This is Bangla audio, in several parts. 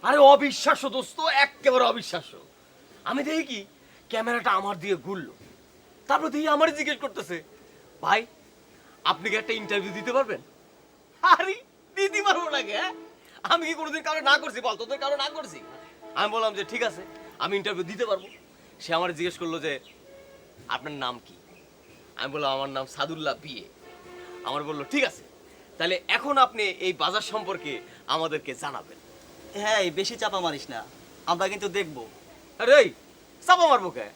আরে অবিশ্বাস্য দোস্ত, একেবারে অবিশ্বাস্য। আমি দেখি কি ক্যামেরাটা আমার দিয়ে ঘুরলো, তারপর দেখি আমারই জিজ্ঞেস করতেছে, ভাই আপনি কি একটা ইন্টারভিউ দিতে পারবেন? আরে দিতে পারবো না কে? আমি কি কোনোদিন কারো না করছি বল? তোদের কারো না করছি? আমি বললাম যে ঠিক আছে, আমি ইন্টারভিউ দিতে পারবো। সে আমার জিজ্ঞেস করলো যে আপনার নাম কি? আমি বললাম আমার নাম সাদুল্লাহ বিয়ে। আমার বললো ঠিক আছে, তাহলে এখন আপনি এই বাজার সম্পর্কে আমাদেরকে জানাবেন। হ্যাঁ, বেশি চাপা মারিস না, আমরা কিন্তু দেখবো। আরে এই চাপা মারবো কে?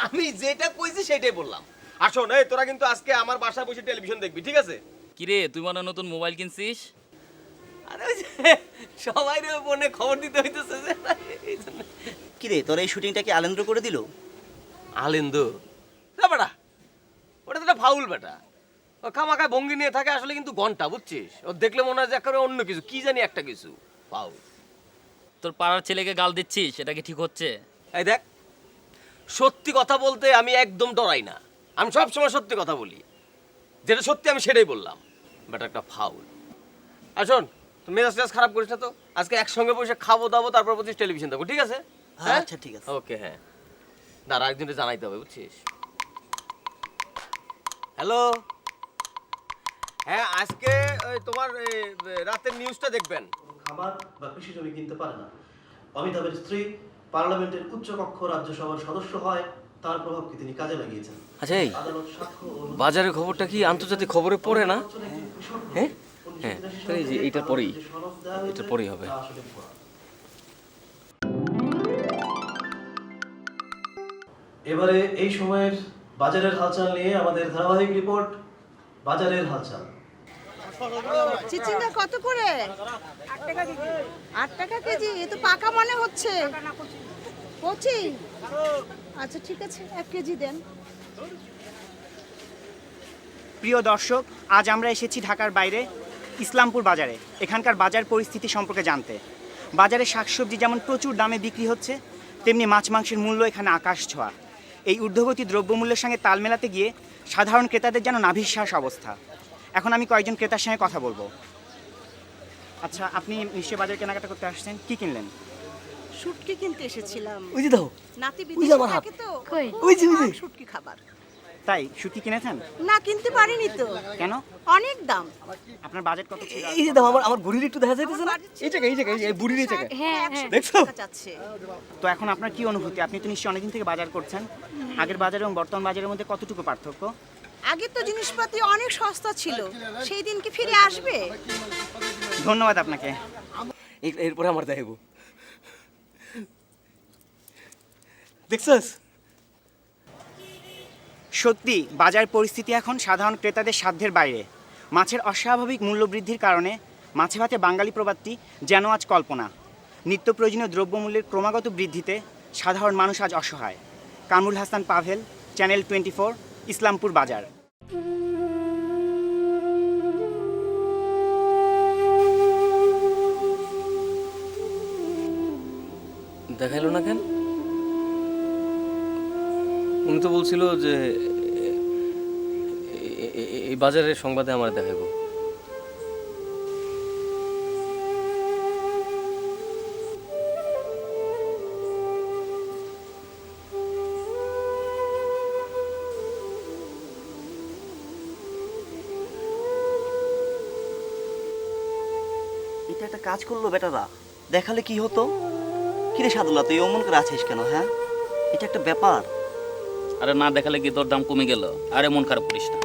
আমি যেটা কইছি সেটাই বললাম। আসুন এই তোরা কিন্তু আজকে আমার বাসায় বসে টেলিভিশন দেখবি, ঠিক আছে? কিরে তুই মনে হয় নতুন মোবাইল কিনছিস? আরে ওই যে সবাই ফোনে খবর দিতে হইতেছে যে এই জন্য। কিরে, তোর এই শুটিংটা কি আলেন্দ্র করে দিল? আলেন্দু না বেটা, ওটা তো একটা ফাউল বেটা। ও খামাখায় ভঙ্গি নিয়ে থাকে, আসলে কিন্তু ঘন্টা, বুঝছিস? ও দেখলে মনে হয় যে একেবারে অন্য কিছু, কি জানি একটা কিছু ফাউল। তোর পাড়ার ছেলেকে গাল দিচ্ছিস, সেটা কি ঠিক হচ্ছে? এই দেখ, সত্যি কথা বলতে আমি একদম ডরাই না। আমি সব সময় সত্যি কথা বলি, যেটা সত্যি আমি সেটাই বললাম। বাট একটা ফাউল। আর শোন, তুই মেজাজ টেজাজ খারাপ করিস না তো। আজকে একসঙ্গে বসে খাবো দাবো, তারপর বলছিস টেলিভিশন দেখবো, ঠিক আছে? হ্যাঁ, আচ্ছা ঠিক আছে। ওকে, হ্যাঁ দাঁড়া, একদিনটা জানাইতে হবে, বুঝছিস? হ্যালো, হ্যাঁ আজকে ওই তোমার রাতের নিউজটা দেখবেন। খাবার বা কৃষি জমি কিনতে পারে না। অমিতাভের স্ত্রী পার্লামেন্টের উচ্চকক্ষ রাজ্যসভার সদস্য হয়, তার প্রভাব কি তিনি কাজে লাগিয়েছেন? আচ্ছা এই আদালত সাক্ষ্য ও বাজারের খবরটা কি আন্তর্জাতিক খবরে পড়ে না? একজন কৃষক হ্যাঁ? 1982 তাহলে এই যে সালে এইটার পরেই, যে সনদ দেওয়া হয়েছে, এটার পরেই হবে। তা আসলে ভুয়া। এবারে এই সময়ের বাজারের হালচাল নিয়ে আমাদের ধারাবাহিক রিপোর্ট, বাজারের হালচাল। চিচিঙ্গা কত করে? 8 টাকা কেজি। এ তো পাকা মনে হচ্ছে। কচি? আচ্ছা ঠিক আছে, 1 কেজি দেন। প্রিয় দর্শক, আজ আমরা এসেছি ঢাকার বাইরে ইসলামপুর বাজারে। এখানকার বাজার পরিস্থিতি সম্পর্কে জানতে। বাজারে শাকসবজি যেমন প্রচুর দামে বিক্রি হচ্ছে, তেমনি মাছ মাংসের মূল্য এখানে আকাশ ছোঁয়া। এই ঊর্ধ্বগতি দ্রব্যমূল্যের সঙ্গে তাল মেলাতে গিয়ে সাধারণ ক্রেতাদের যেন নাভিশ্বাস অবস্থা। এখন আমি কয়েকজন ক্রেতার সঙ্গে কথা বলবো। আচ্ছা, আপনি নিশ্চয়ই বাজার কেনাকাটা করতে আসছেন, কি কিনলেন? শুটকি কিনতে এসেছিলাম। ওই যে দাও, নাতি ওই যে বিদেশে আমার হাত। থাকে তো। ওই যে, ওই যে। শুটকি খাবার। তাই শুটকি কিনেছেন? না, কিনতে পারিনি তো। কেন? অনেক দাম। আপনার বাজেট কত ছিল? এই যে দাও, আমার ঘড়ির একটু দেখা যাইতেছে না? এই জায়গায়, এই জায়গায়, এই বুড়ির এই জায়গায়। হ্যাঁ, দেখছো? যাচ্ছে। তো এখন আপনার কি অনুভূতি? আপনি তো নিশ্চয়ই অনেকদিন থেকে বাজার করছেন। আগের বাজার এবং বর্তমান বাজারের মধ্যে কতটুকু পার্থক্য? আগে তো জিনিসপাতি অনেক সস্তা ছিল, সেই দিন কি ফিরে আসবে? ধন্যবাদ আপনাকে। এরপরে আমার দেখাবো, দেখছস? সত্যি বাজার পরিস্থিতি এখন সাধারণ ক্রেতাদের সাধ্যের বাইরে। মাছের অস্বাভাবিক মূল্যবৃদ্ধির কারণে মাছে ভাতে বাঙালি প্রবাদটি যেন আজ কল্পনা। নিত্য প্রয়োজনীয় দ্রব্যমূল্যের ক্রমাগত বৃদ্ধিতে সাধারণ মানুষ আজ অসহায়। কামরুল হাসান পাভেল, চ্যানেল 24, ইসলামপুর বাজার। দেখাইলো না কেন? উনি তো বলছিল যে এই বাজারের সংবাদে আমার দেখাবো। এটা একটা কাজ করলো বেটারা, দেখালে কি হতো? কিরে সাদুল্লাহ, তুই অমন করে আছিস কেন? হ্যাঁ, এটা একটা ব্যাপার। আরে না দেখালে কি তোর দাম কমে গেল? আরে মন খারাপ করিস না।